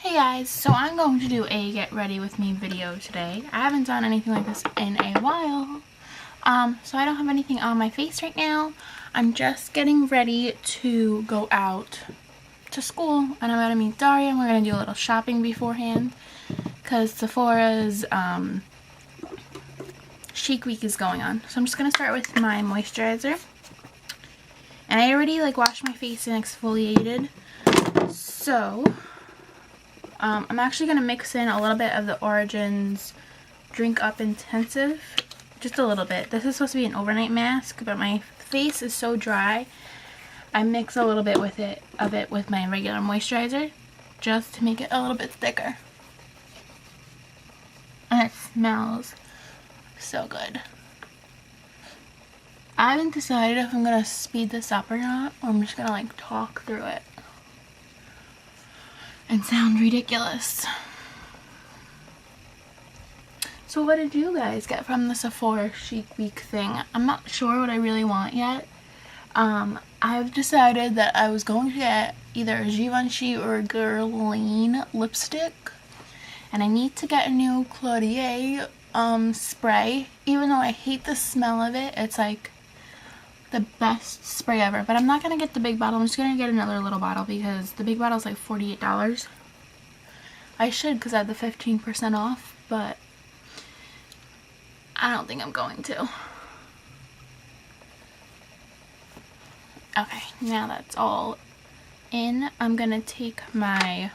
Hey guys, so I'm going to do a get ready with me video today. I haven't done anything like this in a while. So I don't have anything on my face right now. I'm just getting ready to go out to school and I'm gonna meet Daria and we're gonna do a little shopping beforehand because Sephora's Chic Week is going on. So I'm just gonna start with my moisturizer. And I already washed my face and exfoliated. So I'm actually going to mix in a little bit of the Origins Drink Up Intensive. Just a little bit. This is supposed to be an overnight mask, but my face is so dry. I mix a little bit of it with my regular moisturizer just to make it a little bit thicker. And it smells so good. I haven't decided if I'm going to speed this up or not, or I'm just going to talk through it and sound ridiculous. So what did you guys get from the Sephora Chic Week thing? I'm not sure what I really want yet. I've decided that I was going to get either a Givenchy or a Guerlain lipstick. And I need to get a new Cloutier spray. Even though I hate the smell of it, it's the best spray ever. But I'm not going to get the big bottle. I'm just going to get another little bottle because the big bottle is like $48. I should because I have the 15% off, but I don't think I'm going to. Okay, now that's all in. I'm going to take my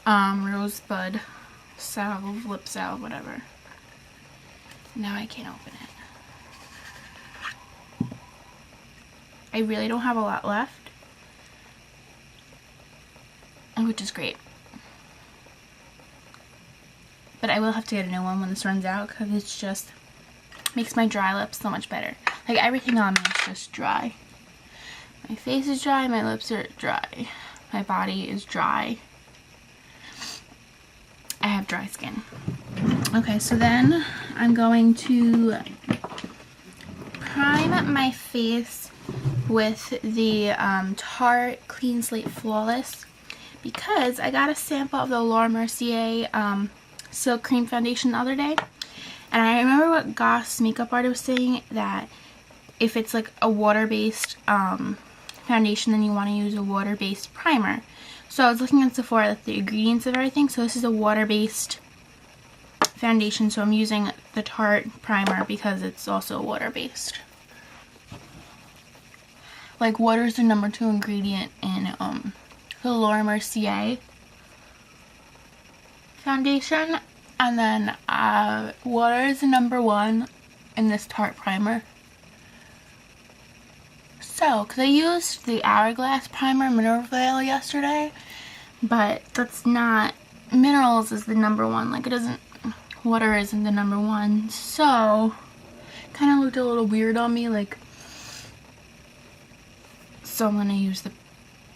Rosebud salve, lip salve, whatever. Now I can't open it. I really don't have a lot left, which is great. But I will have to get a new one when this runs out because it's just makes my dry lips so much better. Everything on me is just dry. My face is dry, my lips are dry, my body is dry. I have dry skin. Okay, so then I'm going to prime my face with the Tarte Clean Slate Flawless because I got a sample of the Laura Mercier Silk Cream Foundation the other day, and I remember what Goss makeup artist was saying, that if it's a water-based foundation, then you want to use a water-based primer. So I was looking at Sephora at the ingredients of everything. So this is a water-based foundation, so I'm using the Tarte primer because it's also water-based. Water is the number 2 ingredient in the Laura Mercier foundation, and then water is the number 1 in this Tarte primer. So, because I used the Hourglass primer Mineral Veil yesterday, but that's not, minerals is the number 1, it doesn't, water isn't the number 1, so kind of looked a little weird on me, so I'm going to use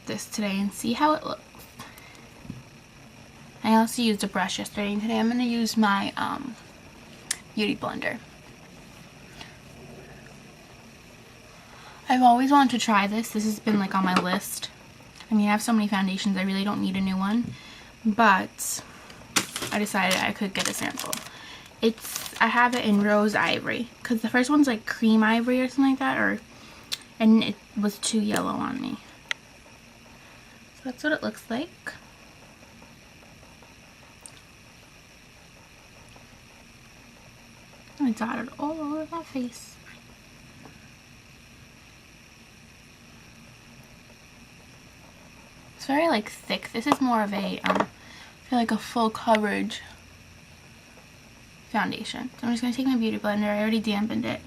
this today and see how it looks. I also used a brush yesterday, and today I'm going to use my beauty blender. I've always wanted to try this. This has been on my list. I mean, I have so many foundations, I really don't need a new one, but I decided I could get a sample. I have it in Rose Ivory, because the first one's cream ivory or something like that, and it was too yellow on me. So that's what it looks like. I dot it all over my face. It's very thick. This is more of a I feel a full coverage foundation. So I'm just gonna take my beauty blender. I already dampened it.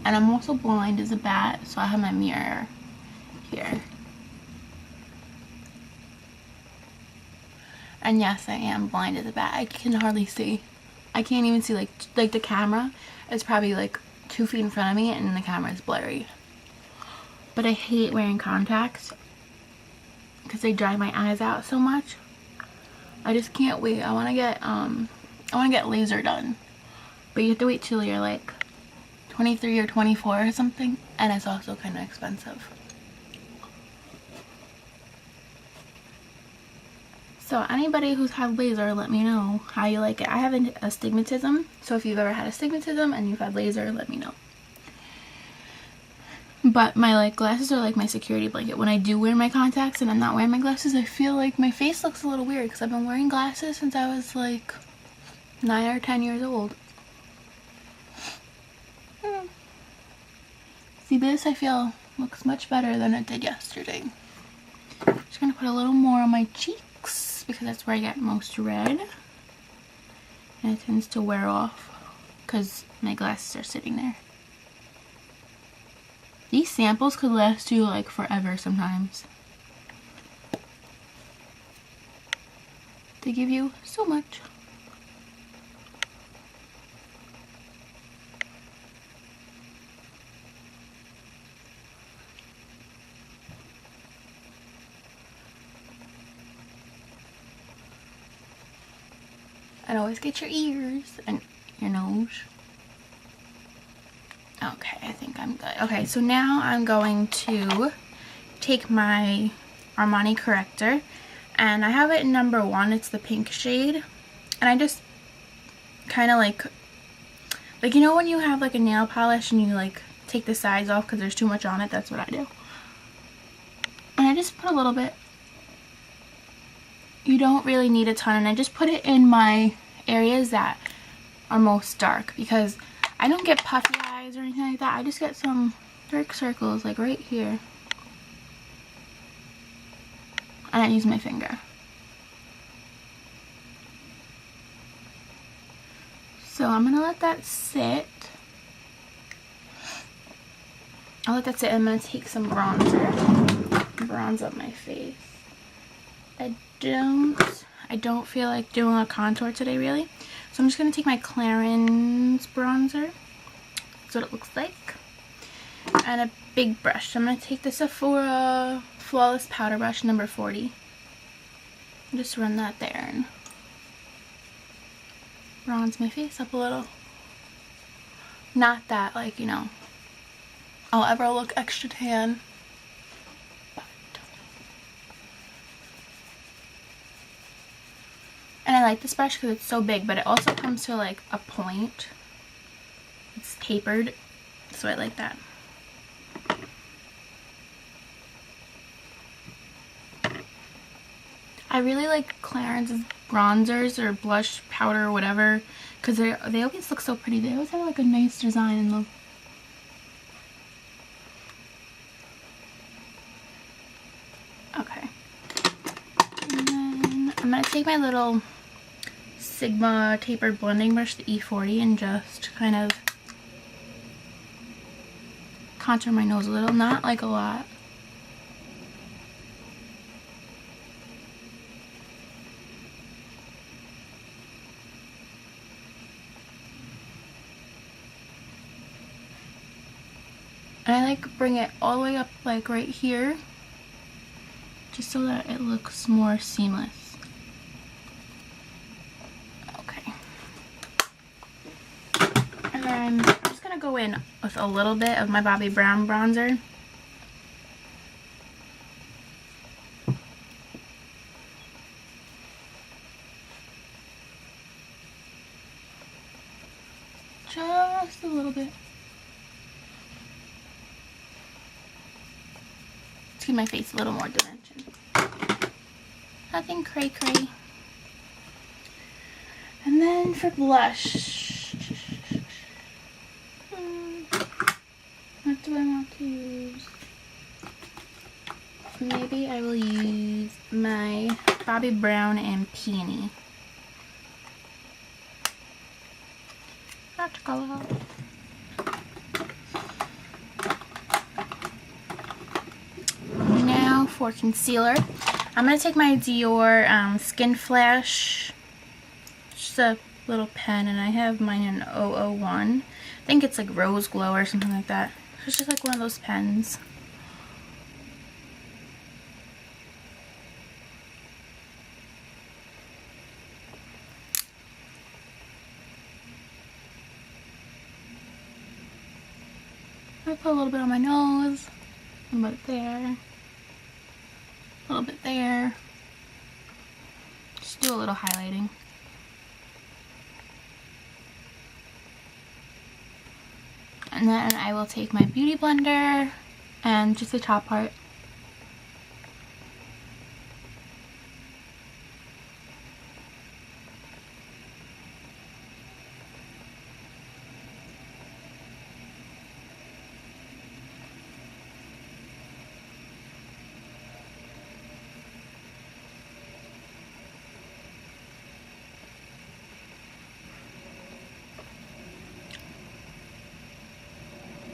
And I'm also blind as a bat, so I have my mirror here. And yes, I am blind as a bat. I can hardly see. I can't even see, the camera is probably 2 feet in front of me and the camera is blurry. But I hate wearing contacts because they dry my eyes out so much. I just can't wait. I want to get laser done. But you have to wait till you're 23 or 24 or something, and it's also kind of expensive. So anybody who's had laser, let me know how you like it. I have an astigmatism, so if you've ever had astigmatism and you've had laser, let me know. But my like glasses are like my security blanket. When I do wear my contacts and I'm not wearing my glasses, I feel like my face looks a little weird because I've been wearing glasses since I was like 9 or 10 years old. See, this I feel looks much better than it did yesterday. Just gonna put a little more on my cheeks because that's where I get most red. And it tends to wear off because my glasses are sitting there. These samples could last you like forever sometimes. They give you so much. And always get your ears and your nose. Okay, I think I'm good. Okay, so now I'm going to take my Armani corrector, and I have it in number 1. It's the pink shade, and I just kind of like you know when you have like a nail polish and you like take the sides off because there's too much on it? That's what I do. And I just put a little bit. You don't really need a ton, and I just put it in my areas that are most dark because I don't get puffy eyes or anything like that. I just get some dark circles like right here. And I use my finger. So I'm gonna let that sit. I'll let that sit. I'm gonna take some bronzer, bronze up my face. I don't feel like doing a contour today really, so I'm just gonna take my Clarins bronzer. That's what it looks like, and a big brush. I'm gonna take the Sephora Flawless Powder Brush number 40. Just run that there and bronze my face up a little. Not that like, you know, I'll ever look extra tan. And I like this brush because it's so big, but it also comes to like a point. It's tapered, so I like that. I really like Clarins' bronzers or blush powder or whatever because they always look so pretty. They always have like a nice design and look. Okay. And then I'm going to take my little Sigma tapered blending brush, the E40, and just kind of contour my nose a little, not like a lot. And I like bring it all the way up like right here, just so that it looks more seamless. I'm just going to go in with a little bit of my Bobbi Brown bronzer. Just a little bit. To give my face a little more dimension. Nothing cray-cray. And then for blush. What do I want to use? Maybe I will use my Bobbi Brown and Peony. Not to color out. Now for concealer. I'm going to take my Dior Skin Flash. Just a little pen, and I have mine in 001. I think it's like Rose Glow or something like that. It's just like one of those pens. I put a little bit on my nose, a little bit there, a little bit there. Just do a little highlighting. And then I will take my beauty blender and just the top part.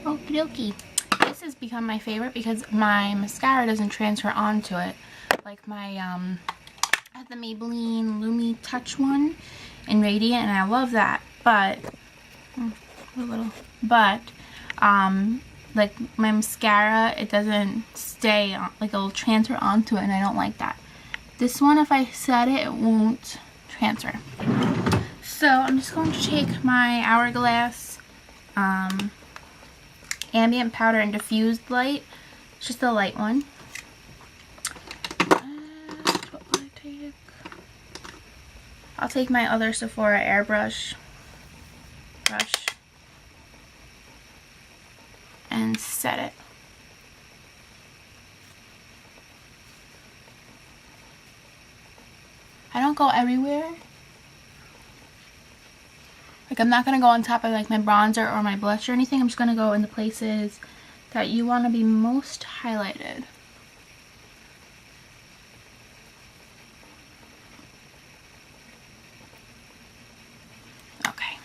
Okie dokie. This has become my favorite because my mascara doesn't transfer onto it. Like my, I have the Maybelline Lumi Touch one in Radiant, and I love that. But, like my mascara, it doesn't stay on, like it'll transfer onto it, and I don't like that. This one, if I set it, it won't transfer. So I'm just going to take my Hourglass, ambient powder and diffused light. It's just a light one. And what will I take? I'll take my other Sephora airbrush and set it. I don't go everywhere. Like, I'm not going to go on top of like my bronzer or my blush or anything. I'm just going to go in the places that you want to be most highlighted. Okay.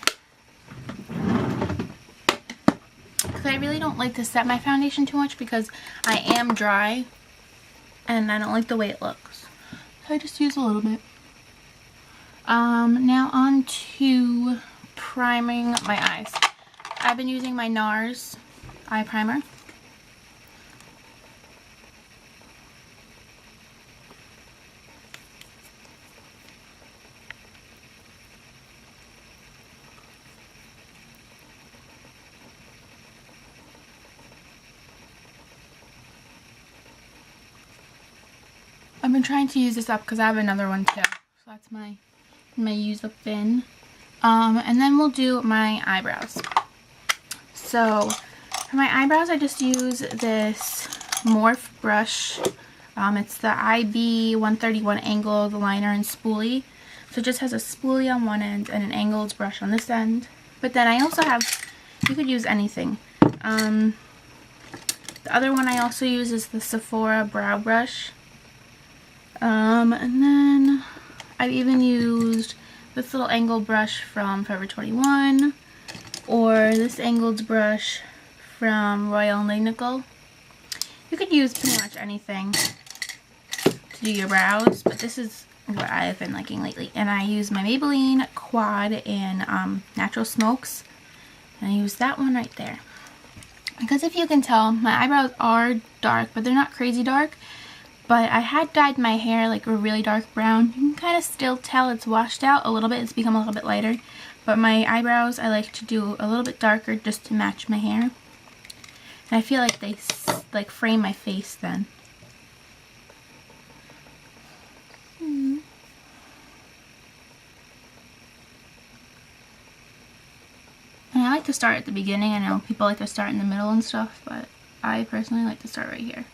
Because I really don't like to set my foundation too much because I am dry and I don't like the way it looks. So I just use a little bit. Now on to priming my eyes. I've been using my NARS eye primer. I've been trying to use this up because I have another one too. So that's my use up bin. And then we'll do my eyebrows. So for my eyebrows, I just use this Morph brush. It's the IB 131 angled liner and spoolie. So it just has a spoolie on one end and an angled brush on this end. But then I also have, you could use anything. The other one I also use is the Sephora brow brush. And then I've even used this little angled brush from Forever 21 or this angled brush from Royal Nickel. You could use pretty much anything to do your brows, but this is what I've been liking lately. And I use my Maybelline Quad in Natural Smokes, and I use that one right there. Because if you can tell, my eyebrows are dark, but they're not crazy dark. But I had dyed my hair like a really dark brown. You can kind of still tell it's washed out a little bit. It's become a little bit lighter. But my eyebrows I like to do a little bit darker just to match my hair. And I feel like they like frame my face then. And I like to start at the beginning. I know people like to start in the middle and stuff, but I personally like to start right here.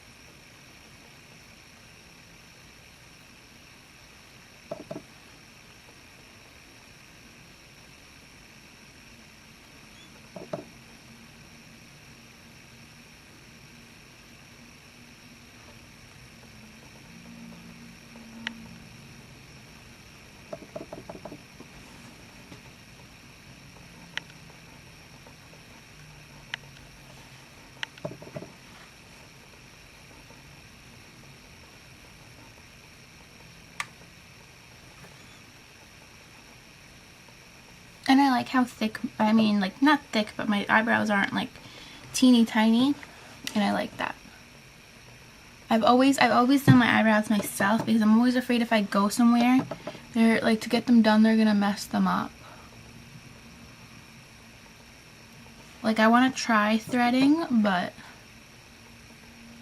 And I like how thick, I mean like not thick, but my eyebrows aren't like teeny tiny, and I like that. I've always done my eyebrows myself because I'm always afraid if I go somewhere, they're like to get them done, they're gonna mess them up. Like, I want to try threading, but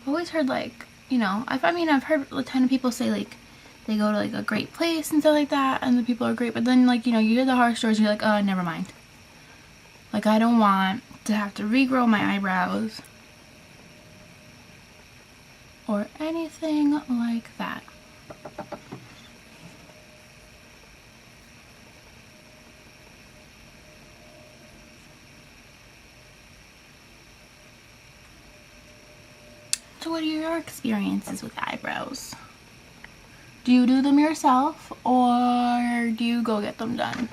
I've always heard, like, you know, I mean, I've heard a ton of people say, like, they go to, like, a great place and stuff like that, and the people are great, but then, like, you know, you hear the horror stories and you're like, oh, never mind. Like, I don't want to have to regrow my eyebrows or anything like that. So what are your experiences with eyebrows? Do you do them yourself, or do you go get them done?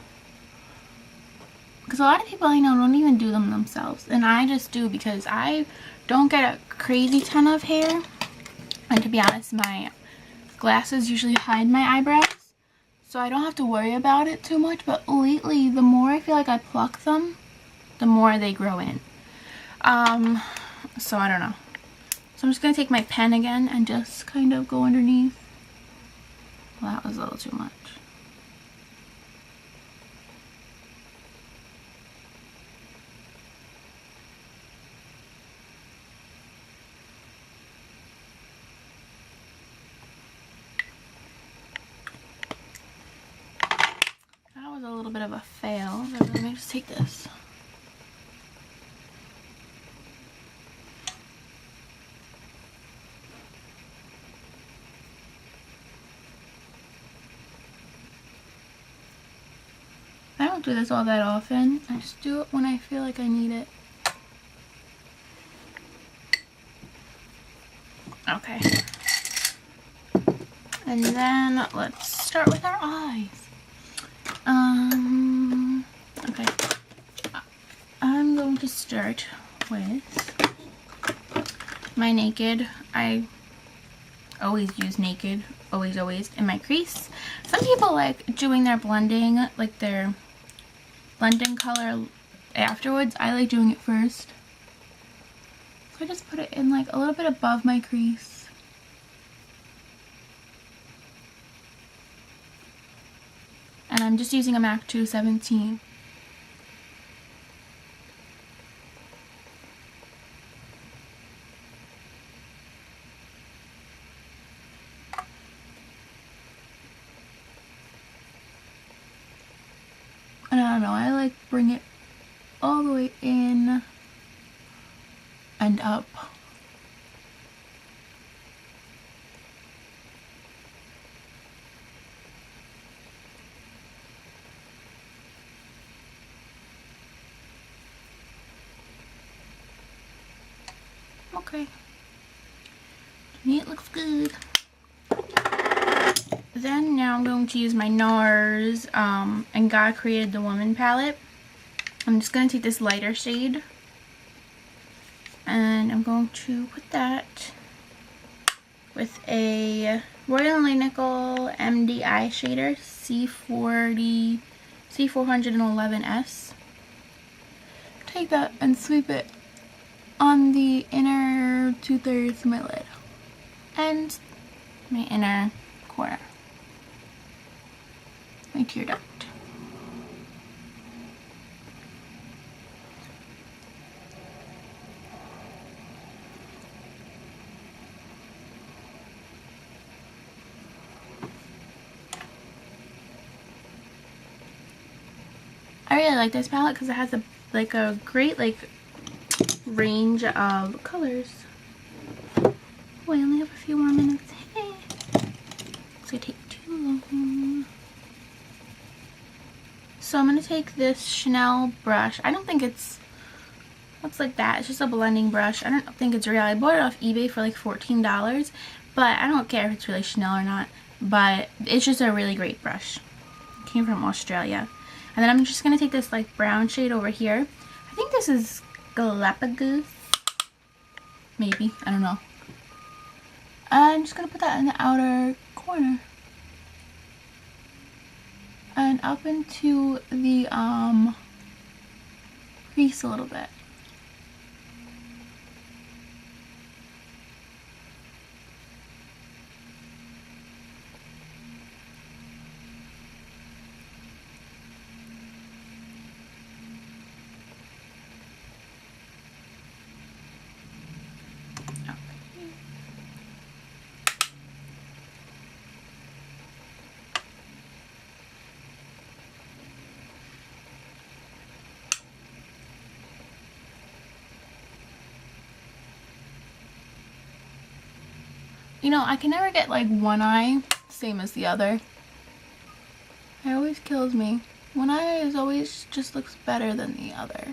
Because a lot of people I know don't even do them themselves, and I just do because I don't get a crazy ton of hair, and to be honest, my glasses usually hide my eyebrows, so I don't have to worry about it too much. But lately, the more I feel like I pluck them, the more they grow in. So I don't know. So I'm just going to take my pen again and just kind of go underneath. Well, that was a little too much. That was a little bit of a fail. But let me just take this. I don't do this all that often. I just do it when I feel like I need it. Okay. And then let's start with our eyes. Okay. I'm going to start with my Naked. I always use Naked, always, in my crease. Some people like doing their blending, like their blending color afterwards. I like doing it first. So I just put it in like a little bit above my crease. And I'm just using a MAC 217. And I don't know, I like bring it all the way in and up. Okay. To me it looks good. Then now I'm going to use my NARS and God Created the Woman palette. I'm just going to take this lighter shade and I'm going to put that with a Royal Nickel MDI shader C411S. Take that and sweep it on the inner 2/3 of my lid and my inner corner, my tear duct. I really like this palette because it has a great range of colors. Oh, I only have a few more minutes. Hey. It's gonna take too long. So I'm gonna take this Chanel brush. I don't think it's looks like that. It's just a blending brush. I don't think it's real. I bought it off eBay for like $14, but I don't care if it's really Chanel or not. But it's just a really great brush. It came from Australia. And then I'm just going to take this like brown shade over here. I think this is Galapagos. Maybe. I don't know. I'm just going to put that in the outer corner. And up into the crease a little bit. You know, I can never get like one eye same as the other. It always kills me. One eye is always just looks better than the other.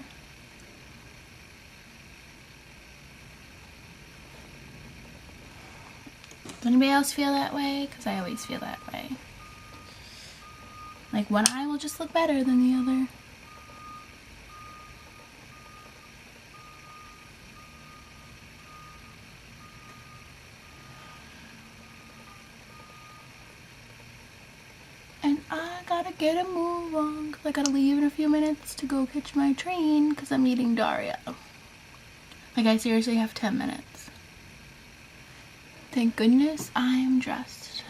Does anybody else feel that way? Because I always feel that way. Like one eye will just look better than the other. And I gotta get a move on because I gotta leave in a few minutes to go catch my train because I'm meeting Daria. Like, I seriously have 10 minutes. Thank goodness I'm dressed.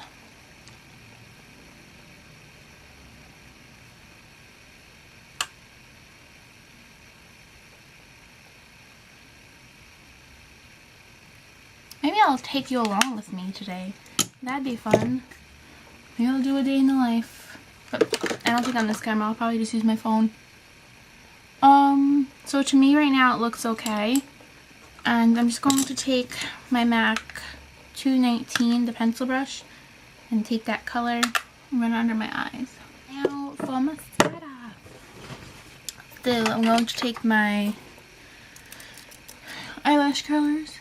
Maybe I'll take you along with me today. That'd be fun. Maybe I'll do a day in the life. But I don't think on this camera. I'll probably just use my phone. So to me right now it looks okay. And I'm just going to take my MAC 219, the pencil brush, and take that color and run it under my eyes. Now for mascara. Still, I'm going to take my eyelash curlers.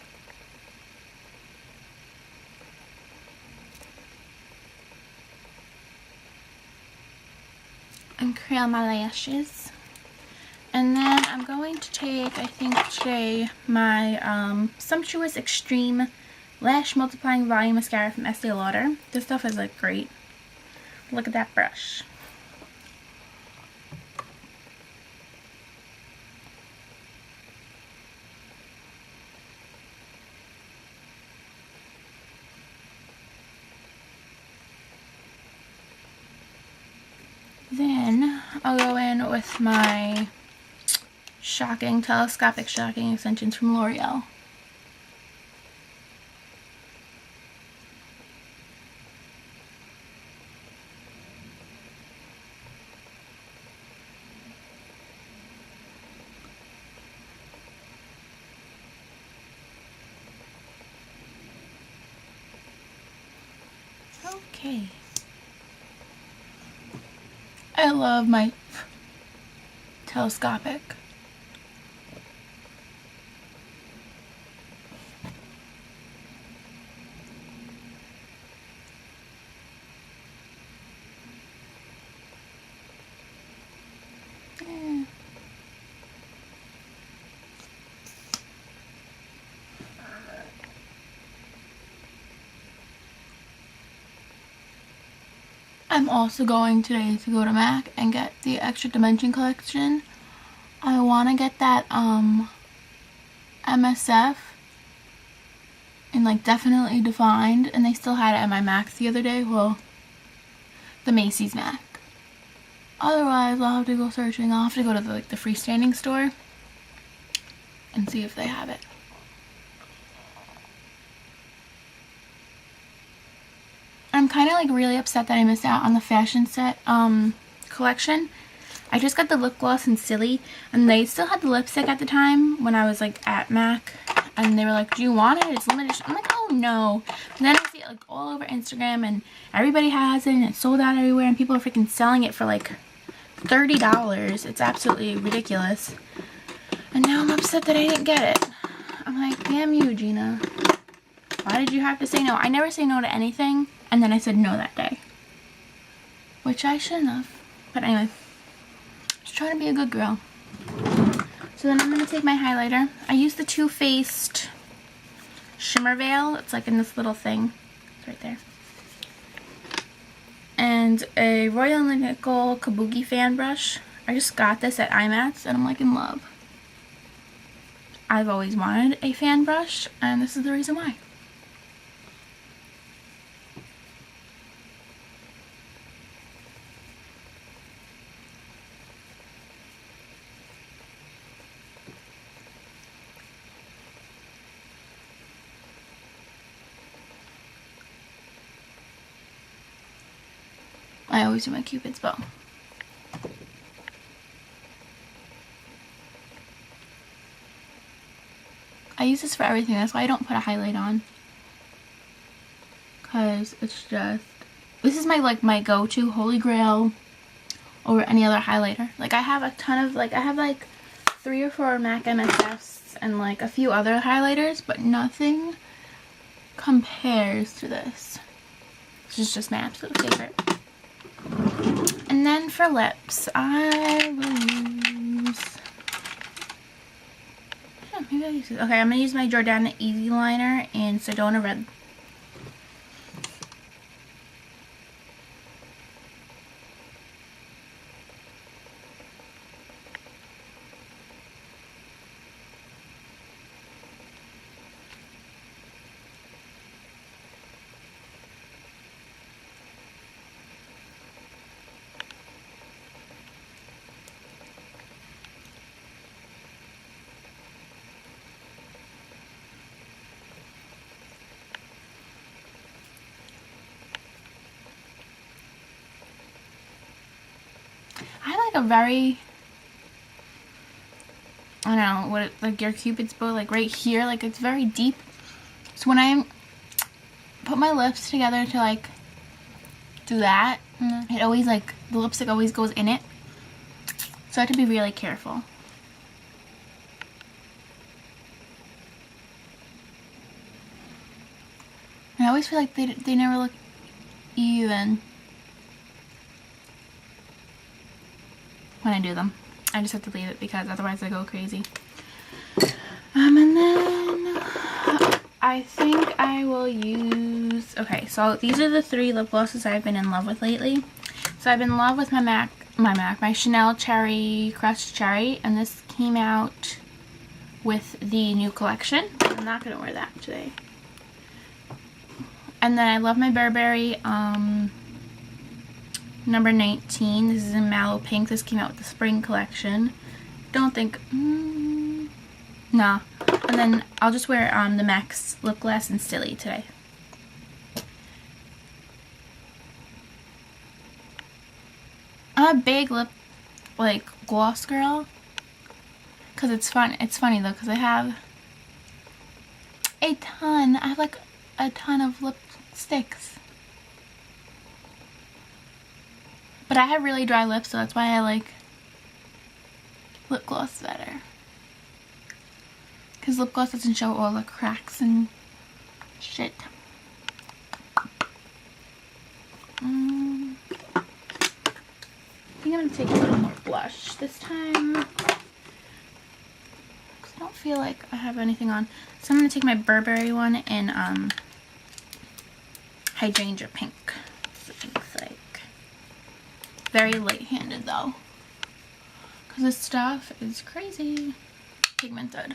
And curl my lashes. And then I'm going to take, I think today, my Sumptuous Extreme Lash Multiplying Volume Mascara from Estee Lauder. This stuff is like great. Look at that brush. Then I'll go in with my telescopic shocking extensions from L'Oreal. Okay. I love my telescopic. I'm also going today to go to MAC and get the Extra Dimension collection. I want to get that MSF and like definitely defined, and they still had it at my MAC the other day. Well, the Macy's MAC. Otherwise, I'll have to go searching. I'll have to go to the freestanding store and see if they have it. I'm kind of like really upset that I missed out on the fashion set collection. I just got the lip gloss in Silly, and they still had the lipstick at the time when I was like at MAC, and they were like, do you want it? It's limited. I'm like, oh no. And then I see it like all over Instagram, and everybody has it, and it's sold out everywhere, and people are freaking selling it for like $30. It's absolutely ridiculous. And now I'm upset that I didn't get it. I'm like, damn you, Gina. Why did you have to say no? I never say no to anything, and then I said no that day. Which I shouldn't have. But anyway, just trying to be a good girl. So then I'm going to take my highlighter. I use the Too Faced Shimmer Veil. It's like in this little thing. It's right there. And a Royal Nickel Kabuki fan brush. I just got this at IMATS, and I'm like in love. I've always wanted a fan brush, and this is the reason why. I always do my Cupid's bow. I use this for everything, that's why I don't put a highlight on. because it's just, this is my like my go-to holy grail over any other highlighter. Like I have a ton of like, I have like 3 or 4 MAC MSFs and like a few other highlighters, but nothing compares to this. This is just my absolute favorite. And then for lips, I will use, yeah, maybe I'll use this. Okay, I'm gonna use my Jordana Easy Liner in Sedona Red. I have like a very, I don't know what it, like your Cupid's bow, like right here, like it's very deep. So when I put my lips together to like do that, it always like, the lipstick always goes in it. So I have to be really careful. I always feel like they never look even when I do them. I just have to leave it because otherwise I go crazy. And then I think I will use, okay, so these are the 3 lip glosses I've been in love with lately. So I've been in love with my Chanel Cherry Crushed Cherry, and this came out with the new collection. I'm not gonna wear that today. And then I love my Burberry number 19. This is in Mallow Pink. This came out with the spring collection. Don't think, nah. And then I'll just wear the MAC's lip gloss in Silly today. I'm a big lip like gloss girl because it's fun. It's funny though because I have a ton. I have like a ton of lipsticks. But I have really dry lips, so that's why I like lip gloss better. Because lip gloss doesn't show all the cracks and shit. I think I'm going to take a little more blush this time. Because I don't feel like I have anything on. So I'm going to take my Burberry one in Hydrangea Pink. So it's like very light-handed though. Because this stuff is crazy pigmented.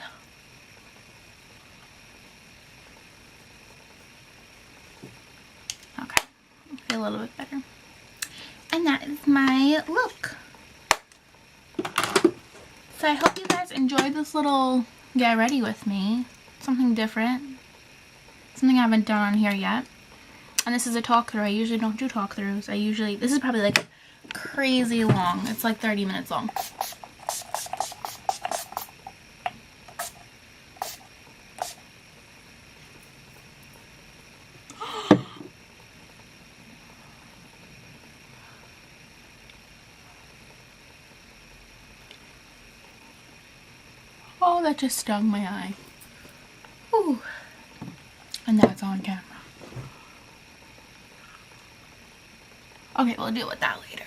Okay, I feel a little bit better. And that is my look. So I hope you guys enjoyed this little get ready with me. Something different. Something I haven't done on here yet. And this is a talk through. I usually don't do talk throughs. This is probably like crazy long. It's like 30 minutes long. Oh, that just stung my eye. Ooh. And now it's on camera. Okay, we'll deal with that later.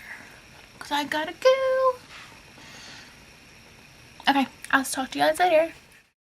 Because I gotta go. Okay, I'll talk to you guys later.